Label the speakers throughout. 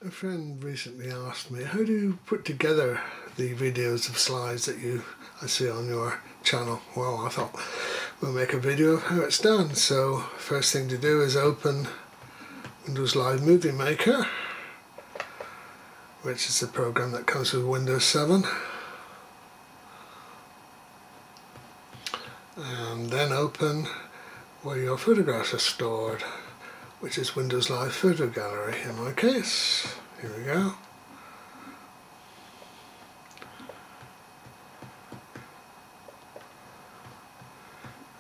Speaker 1: A friend recently asked me, how do you put together the videos of slides that I see on your channel? Well, I thought we'll make a video of how it's done. So first thing to do is open Windows Live Movie Maker, which is the program that comes with Windows 7. And then open where your photographs are stored, which is Windows Live Photo Gallery in my case. Here we go.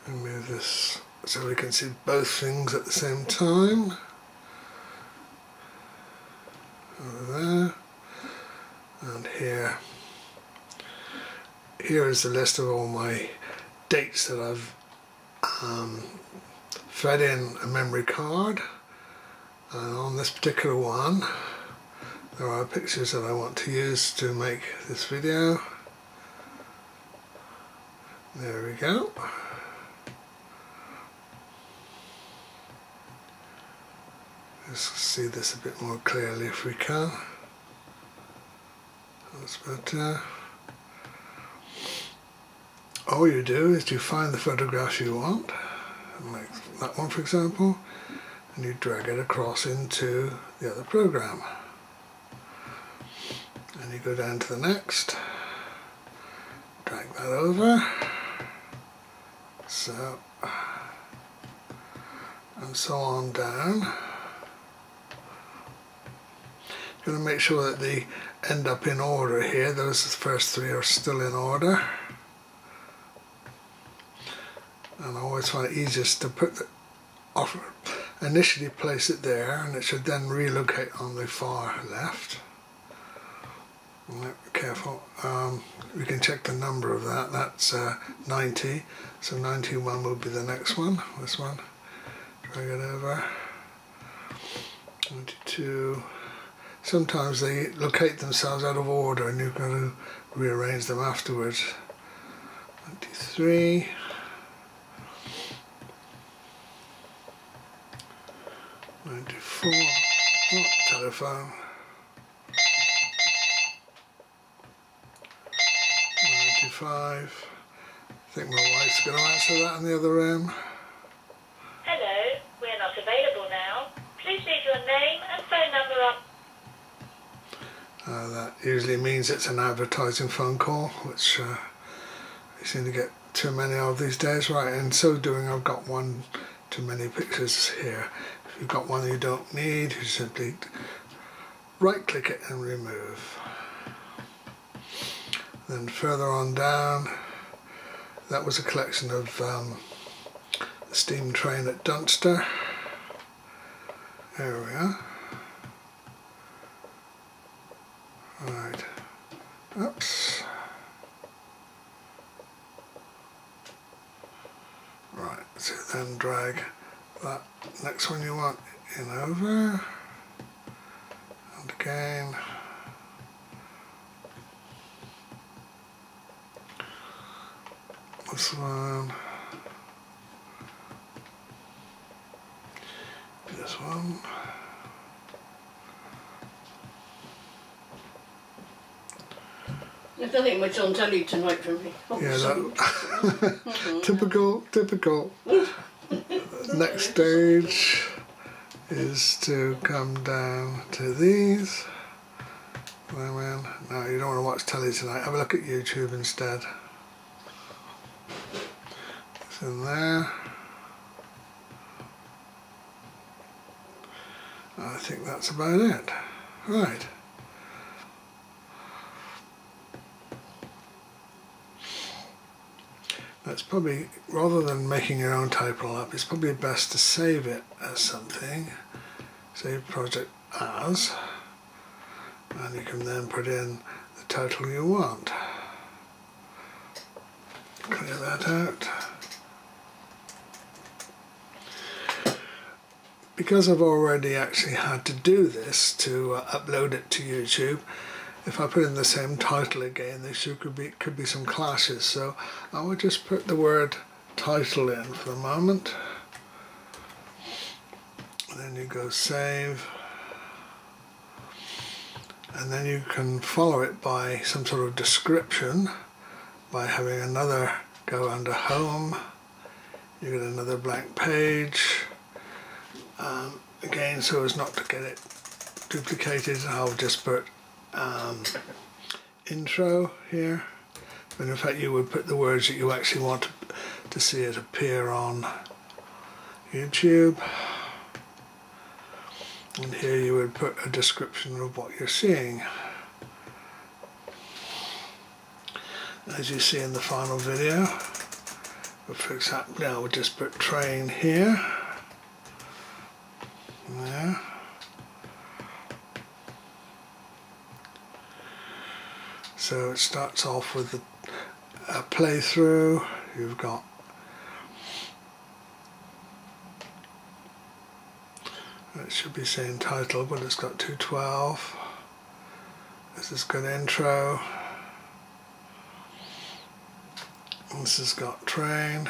Speaker 1: And move this so we can see both things at the same time. Over there. And here. Here is the list of all my dates that I've fed in a memory card, and on this particular one there are pictures that I want to use to make this video. There we go. Let's see this a bit more clearly if we can. That's better. All you do is you find the photographs you want, like that one for example, and you drag it across into the other program. And you go down to the next, drag that over, so, and so on down. You're going to make sure that they end up in order here. Those first three are still in order. And I always find it easiest to initially place it there, and it should then relocate on the far left. Be careful. We can check the number of that. That's 90. So 91 will be the next one. This one. Drag it over. 92. Sometimes they locate themselves out of order, and you've got to rearrange them afterwards. 93. 94, oh, telephone. 95. I think my wife's going to answer that in the other room.
Speaker 2: Hello, we're not available now. Please leave your name and phone number up.
Speaker 1: That usually means it's an advertising phone call, which we seem to get too many of these days. Right, in so doing I've got one too many pictures here. If you've got one you don't need, you simply right click it and remove. Then further on down, that was a collection of the steam train at Dunster. There we are. Right. Oops. Right, so then drag that next one you want in over, and again, this one, this one,
Speaker 3: There's nothing much on telly tonight for me. Oh,
Speaker 1: yeah, that typical. Next stage is to come down to these. No, you don't want to watch telly tonight. Have a look at YouTube instead. It's in there. I think that's about it. Right. That's probably, rather than making your own title up, it's probably best to save it as something. Save project as, and you can then put in the title you want. Clear that out. Because I've already actually had to do this to upload it to YouTube, if I put in the same title again, there could be some clashes. So I would just put the word title in for the moment. And then you go save. And then you can follow it by some sort of description by having another go under home. You get another blank page. Again, so as not to get it duplicated, I'll just put intro here. But in fact, you would put the words that you actually want to see it appear on YouTube. And here you would put a description of what you're seeing. As you see in the final video, but for example, I would just put train here. There. So it starts off with a playthrough. You've got it should be saying title, but it's got 212. This is good intro. This has got train.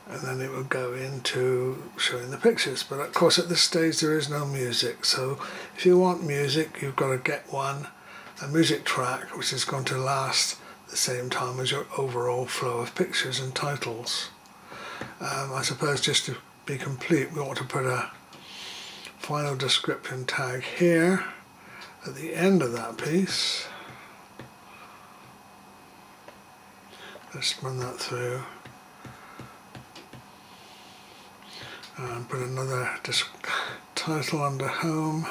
Speaker 1: And then it will go into showing the pictures. But of course at this stage there is no music. So if you want music, you've got to get a music track which is going to last the same time as your overall flow of pictures and titles. I suppose just to be complete, we want to put a final description tag here at the end of that piece. Let's run that through and put another title under home.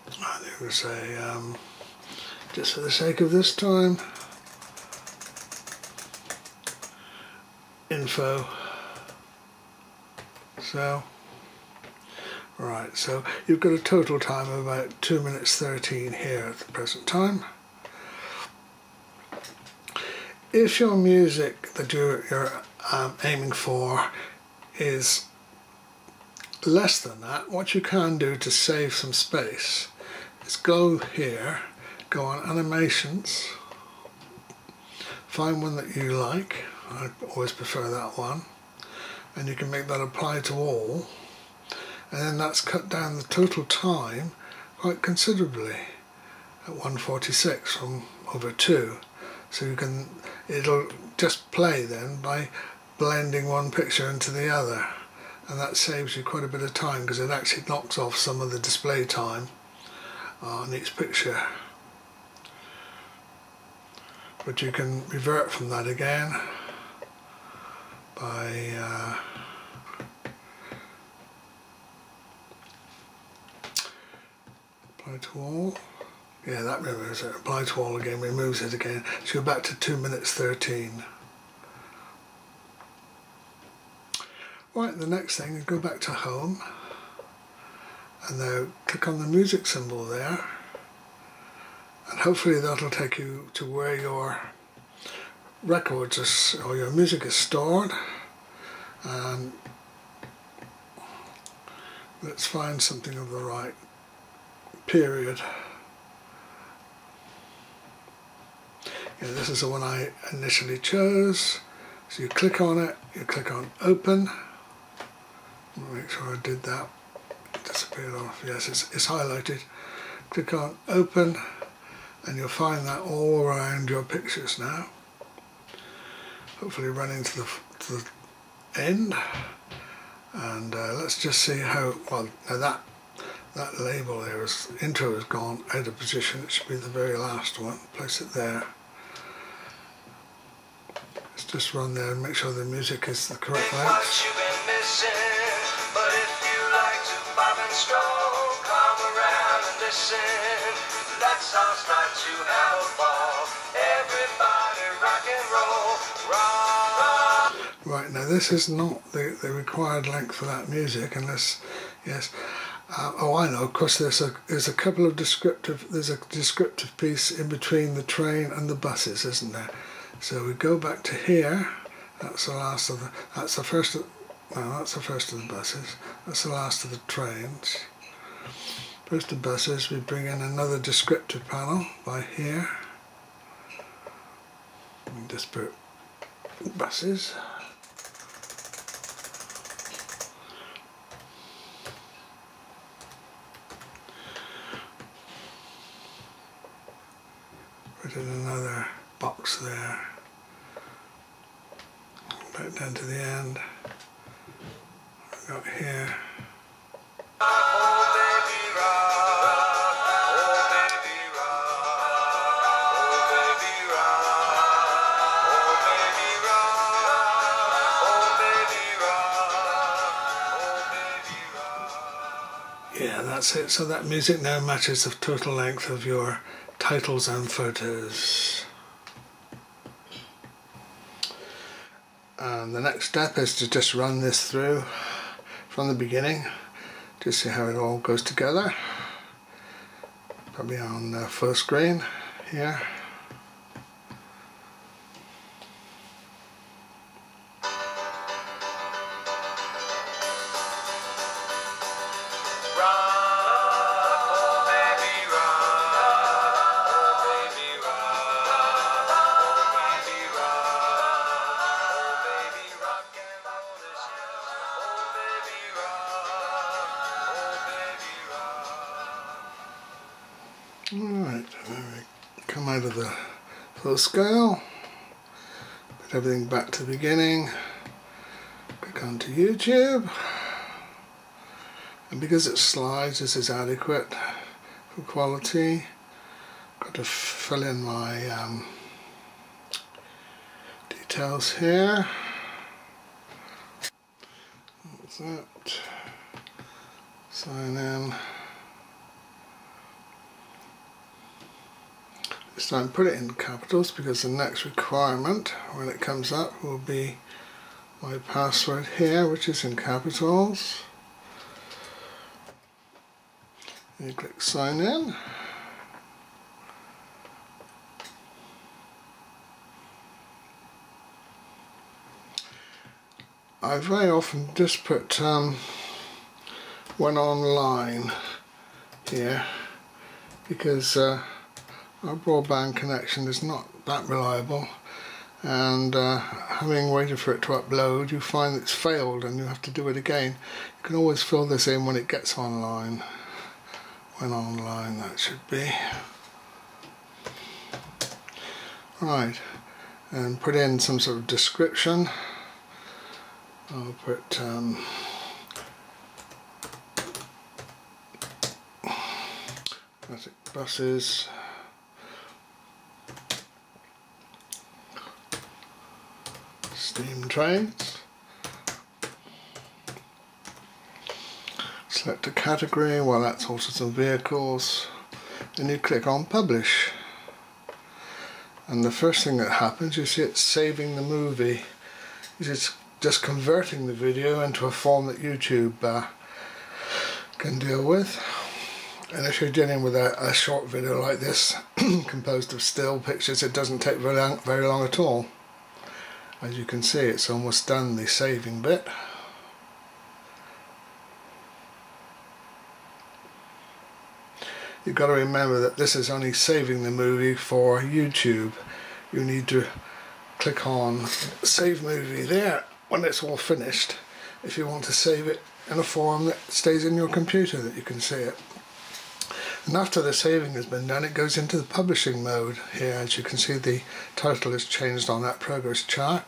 Speaker 1: I'm going to say, just for the sake of this time, info. So, right, so you've got a total time of about 2 minutes 13 here at the present time. If your music that you're aiming for is less than that, what you can do to save some space is go here, go on animations, find one that you like. I always prefer that one, and you can make that apply to all, and then that's cut down the total time quite considerably at 146 from over 2. So it'll just play then by blending one picture into the other, and that saves you quite a bit of time because it actually knocks off some of the display time on each picture. But you can revert from that again by apply to all. Yeah, that removes it. Apply to all again removes it again. So you're back to 2 minutes 13. Right, the next thing, you go back to home, and now click on the music symbol there, and hopefully that'll take you to where your records or your music is stored. And let's find something of the right period. Yeah, this is the one I initially chose. So you click on it, you click on open. Make sure I did that. It disappeared off. Yes, it's highlighted. Click on open, and you'll find that all around your pictures now. Hopefully running to the end. And let's just see how well now that label there is intro has gone out of position. It should be the very last one. Place it there. Let's just run there and make sure the music is the correct length.
Speaker 4: Let's all start to have a ball. Everybody rock and roll, rock.
Speaker 1: Right, now this is not the required length for that music unless, yes. Oh, I know. Of course, there's a couple of descriptive. There's a descriptive piece in between the train and the buses, isn't there? So we go back to here. That's the last of the. That's the first. Well, that's the first of the buses. That's the last of the trains. First of buses, we bring in another descriptive panel by here. We just put buses. Put in another box there. Back down to the end. I've got here. Yeah, that's it. So that music now matches the total length of your titles and photos. And the next step is to just run this through from the beginning to see how it all goes together. Probably on full screen here. Alright, come out of the full scale, put everything back to the beginning, click onto YouTube, and because it slides, this is adequate for quality. Got to fill in my details here. That's that. Sign in. This time put it in capitals because the next requirement when it comes up will be my password here, which is in capitals. And you click sign in. I very often just put when online here because our broadband connection is not that reliable, and having waited for it to upload, you find it's failed and you have to do it again. You can always fill this in when it gets online. When online, that should be. Right, and put in some sort of description. I'll put classic buses. Steam trains. Select a category, well that's all sorts of vehicles, and you click on publish. And the first thing that happens, you see it's saving the movie. It's just converting the video into a form that YouTube can deal with. And if you're dealing with a short video like this, composed of still pictures, it doesn't take very long at all. As you can see, it's almost done the saving bit. You've got to remember that this is only saving the movie for YouTube. You need to click on Save Movie there when it's all finished if you want to save it in a form that stays in your computer that you can see it. And after the saving has been done, it goes into the publishing mode here. As you can see, the title is changed on that progress chart.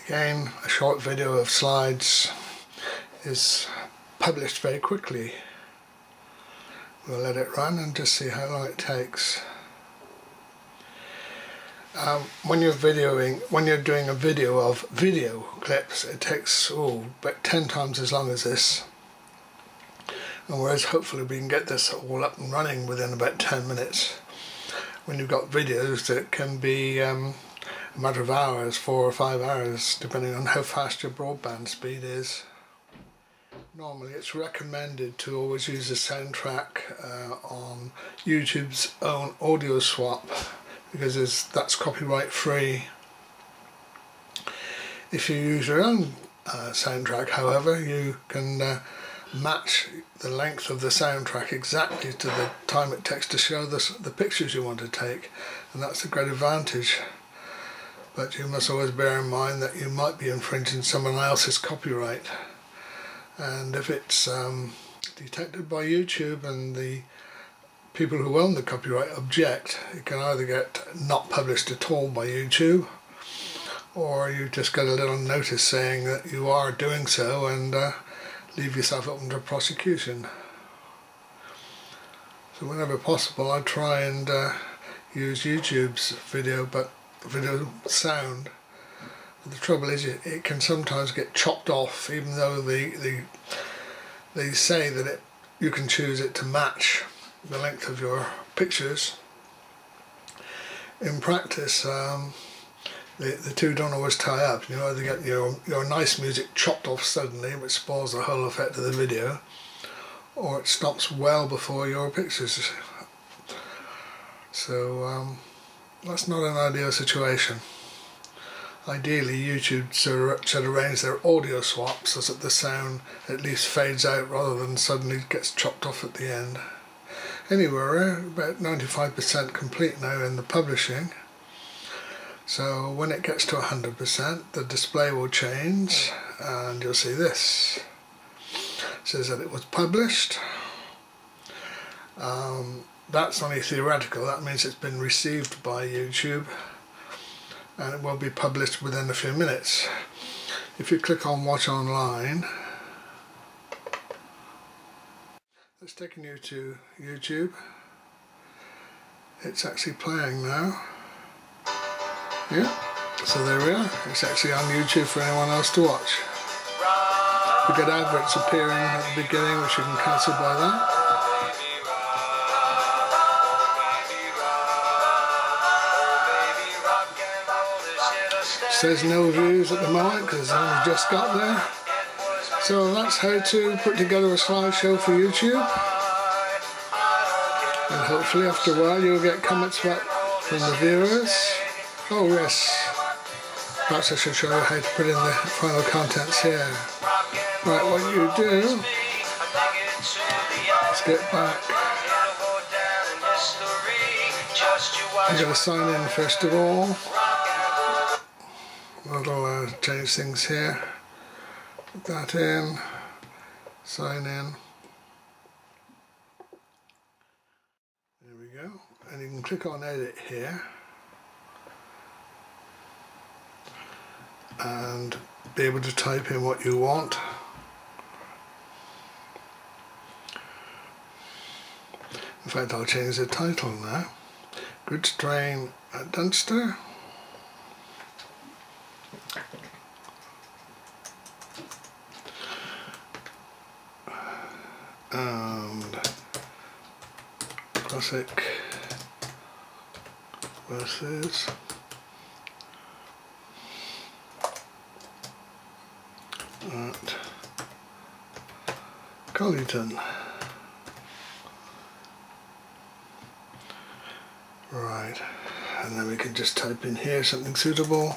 Speaker 1: Again, a short video of slides is published very quickly. We'll let it run and just see how long it takes. When you're doing a video of video clips, it takes about 10 times as long as this. And whereas hopefully we can get this all up and running within about 10 minutes. When you've got videos that can be a matter of hours, 4 or 5 hours, depending on how fast your broadband speed is. Normally it's recommended to always use a soundtrack on YouTube's own audio swap because that's copyright free. If you use your own soundtrack, however, you can match the length of the soundtrack exactly to the time it takes to show the pictures you want to take, and that's a great advantage. But you must always bear in mind that you might be infringing someone else's copyright, and if it's detected by YouTube and the people who own the copyright object, it can either get not published at all by YouTube, or you just get a little notice saying that you are doing so and leave yourself open to prosecution. So whenever possible I try and use YouTube's video sound. But the trouble is it can sometimes get chopped off, even though they say that you can choose it to match the length of your pictures. In practice the two don't always tie up. You either get your nice music chopped off suddenly, which spoils the whole effect of the video, or it stops well before your pictures. So that's not an ideal situation. Ideally YouTube should arrange their audio swaps so that the sound at least fades out rather than suddenly gets chopped off at the end. Anyway, we're about 95% complete now in the publishing. So when it gets to 100%, the display will change and you'll see this. It says that it was published. That's only theoretical. That means it's been received by YouTube and it will be published within a few minutes. If you click on Watch Online, it's taking you to YouTube. It's actually playing now. Yeah, so there we are. It's actually on YouTube for anyone else to watch. We get adverts appearing at the beginning, which you can cancel by that. Says no views at the moment because it's only just got there. So that's how to put together a slideshow for YouTube. And hopefully after a while you'll get comments back from the viewers. Oh yes, perhaps I should show you how to put in the final contents here. Right, what you do, let's get back. I'm going to sign in first of all. I'll change things here. Put that in, sign in. There we go. And you can click on edit here and be able to type in what you want. In fact, I'll change the title now. Goods train at Dunster. And classic versus at Collyton. Right, and then we can just type in here something suitable.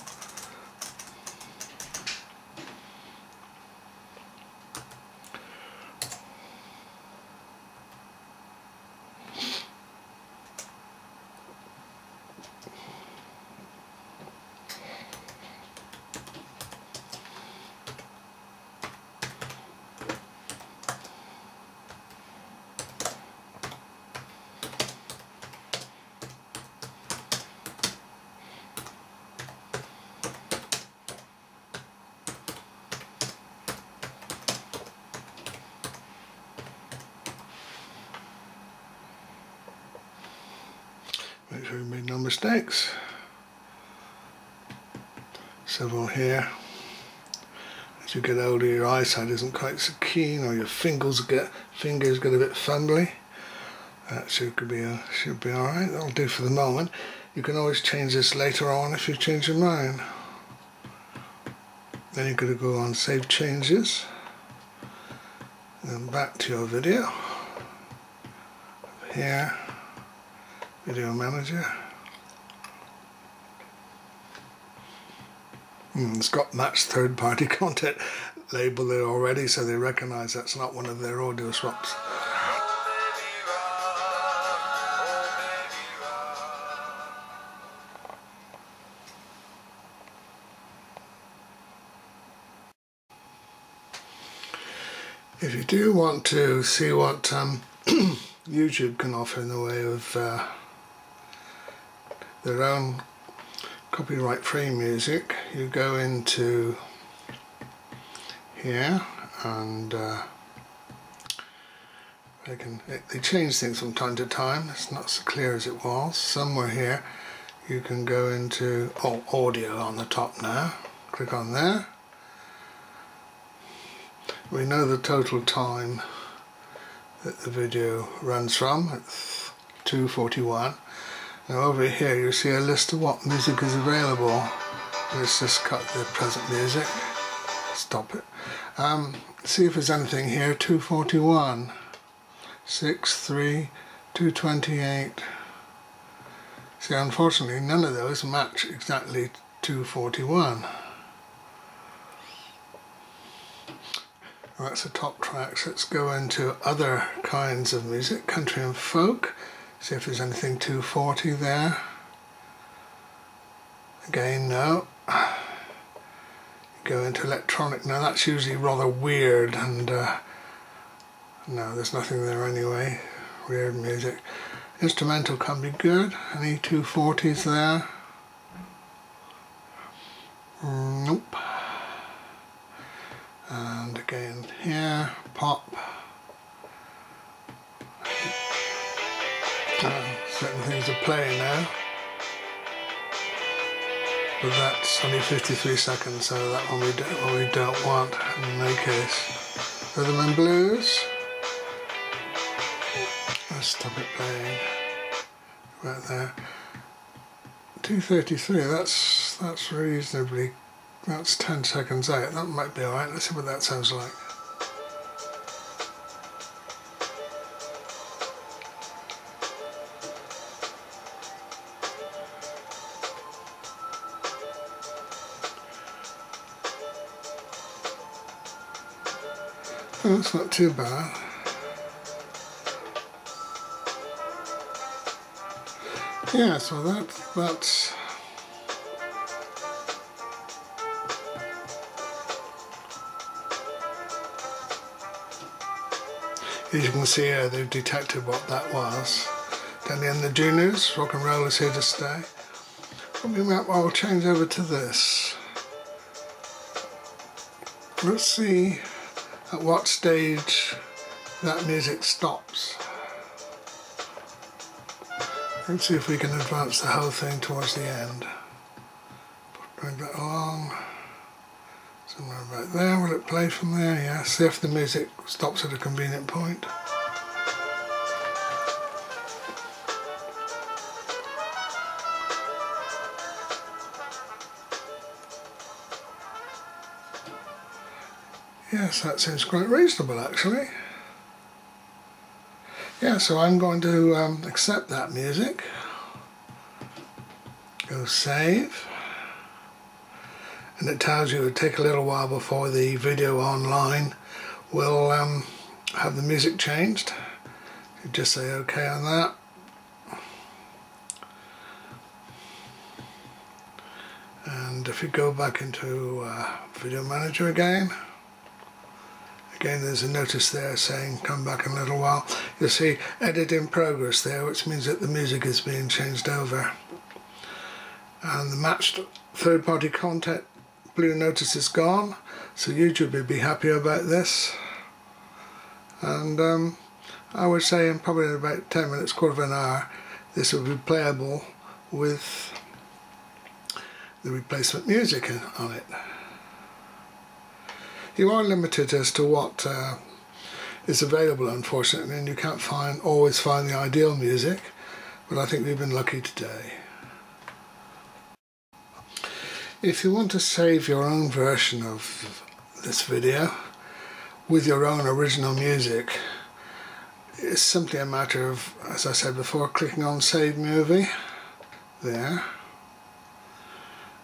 Speaker 1: Make sure you made no mistakes. Several here. As you get older, your eyesight isn't quite so keen, or your fingers get a bit fumbly. That should be alright. That'll do for the moment. You can always change this later on if you change your mind. Then you're going to go on Save Changes, and then back to your video. Here. Video Manager. It's got match third-party content label there already, so they recognise that's not one of their audio swaps. If you do want to see what YouTube can offer in the way of their own copyright free music. You go into here and they change things from time to time. It's not so clear as it was. Somewhere here you can go into audio on the top now. Click on there. We know the total time that the video runs from. It's 2:41. Now over here you see a list of what music is available. Let's just cut the present music. Stop it. See if there's anything here. 2:41. 6:3, 2:28. See, unfortunately none of those match exactly 2:41. Well, that's the top tracks. Let's go into other kinds of music, country and folk. See if there's anything 2:40 there. Again, no. Go into electronic. Now that's usually rather weird, and no, there's nothing there anyway. Weird music. Instrumental can be good. Any 2:40s there? Nope. And again here, pop. Certain things are playing now. But that's only 53 seconds, so that one we don't want in my case. Rhythm and blues. Let's stop it playing right there. 2:33. That's reasonably. That's 10 seconds out. That might be alright. Let's see what that sounds like. Oh, that's not too bad. Yeah, so that's as you can see here, they've detected what that was. Then in the juniors, rock and roll is here to stay. I'll change over to this. Let's see at what stage that music stops. Let's see if we can advance the whole thing towards the end. Bring that along. Somewhere about there. Will it play from there? Yeah. See if the music stops at a convenient point. Yes, that seems quite reasonable actually. Yeah, so I'm going to accept that music. Go save. And it tells you it will take a little while before the video online will have the music changed. You just say OK on that. And if you go back into Video Manager again, there's a notice there saying come back in a little while. You'll see edit in progress there, which means that the music is being changed over. And the matched third-party content blue notice is gone, so YouTube would be happy about this. And I would say in probably about 10 minutes, quarter of an hour, this will be playable with the replacement music on it. You are limited as to what is available, unfortunately, and you can't always find the ideal music, but I think we've been lucky today. If you want to save your own version of this video with your own original music, it's simply a matter of, as I said before, clicking on Save Movie there,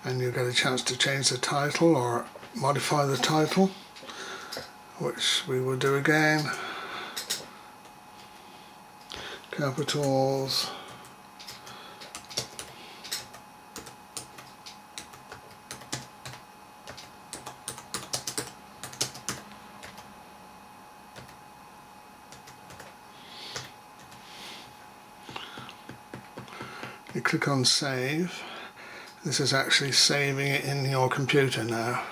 Speaker 1: and you'll get a chance to change the title or modify the title, which we will do again. Capitals. You click on save. This is actually saving it in your computer now.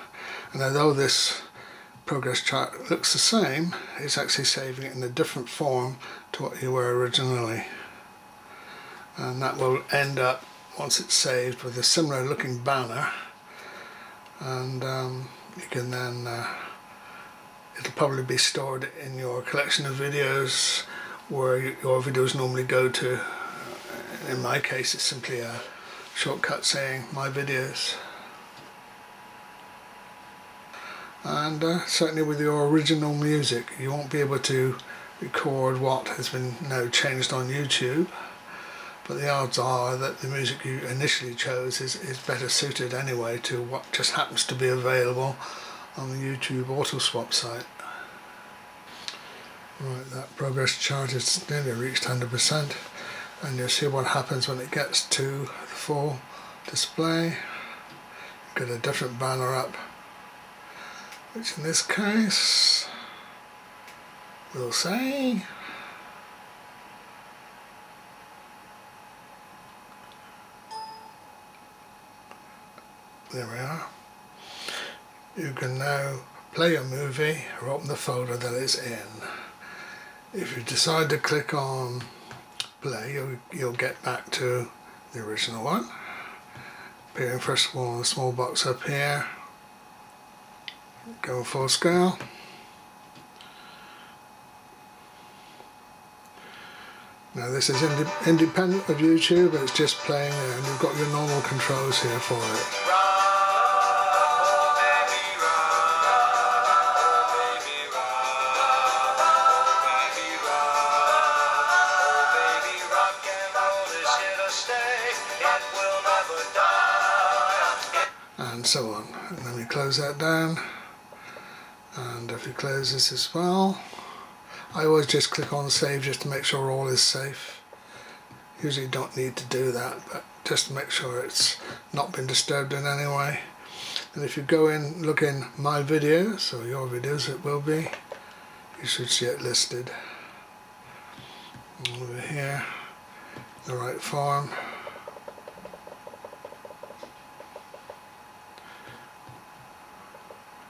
Speaker 1: And although this progress chart looks the same, it's actually saving it in a different form to what you were originally. And that will end up, once it's saved, with a similar looking banner. And you can then, it'll probably be stored in your collection of videos where your videos normally go to. In my case, it's simply a shortcut saying my videos. And certainly with your original music, you won't be able to record what has been now changed on YouTube, but the odds are that the music you initially chose is better suited anyway to what just happens to be available on the YouTube Autoswap site. Right, that progress chart has nearly reached 100%, and you'll see what happens when it gets to the full display. You get a different banner up, which in this case will say there we are. You can now play a movie or open the folder that it's in. If you decide to click on play, you'll get back to the original one. Appearing first of all on the small box up here. Go full scale. Now this is independent of YouTube, it's just playing there, and you've got your normal controls here for it. And so on. And then we close that down, and if you close this as well, I always just click on save just to make sure all is safe. Usually don't need to do that, but just to make sure it's not been disturbed in any way. And if you go in, look in my videos, or your videos it will be, you should see it listed over here, the right form.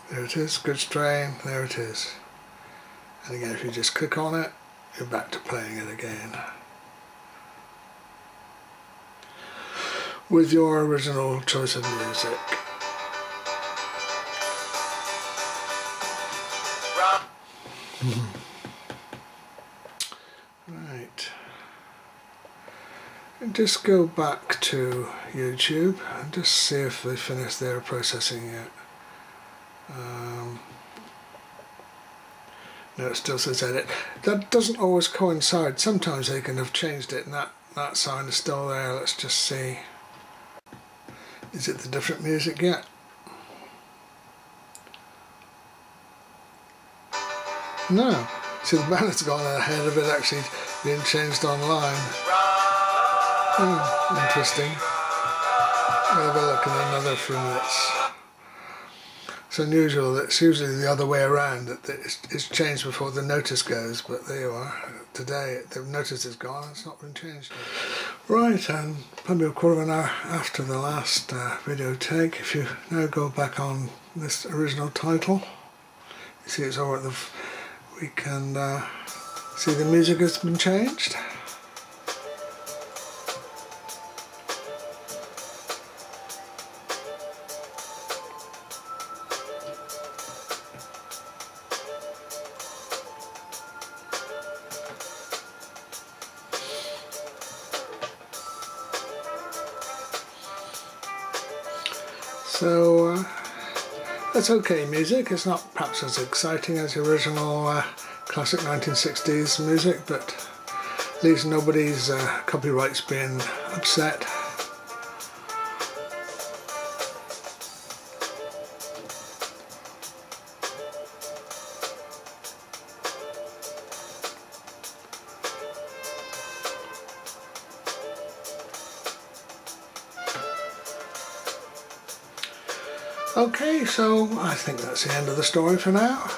Speaker 1: There it is, good strain, there it is. And again, if you just click on it, you're back to playing it again. With your original choice of music. Right. And just go back to YouTube and just see if they finished their processing yet. No, it still says edit. That doesn't always coincide. Sometimes they can have changed it and that sign is still there. Let's just see. Is it the different music yet? No. See, the banner's gone ahead of it actually being changed online. Oh, interesting. We'll have a look in another few minutes. It's unusual, it's usually the other way around, that it's changed before the notice goes, but there you are. Today the notice is gone, it's not been changed. Right, and probably a quarter of an hour after the last video take, if you now go back on this original title, you see it's over at we can see the music has been changed. So that's okay music. It's not perhaps as exciting as the original classic 1960s music, but leaves nobody's copyrights being upset. Okay, so I think that's the end of the story for now.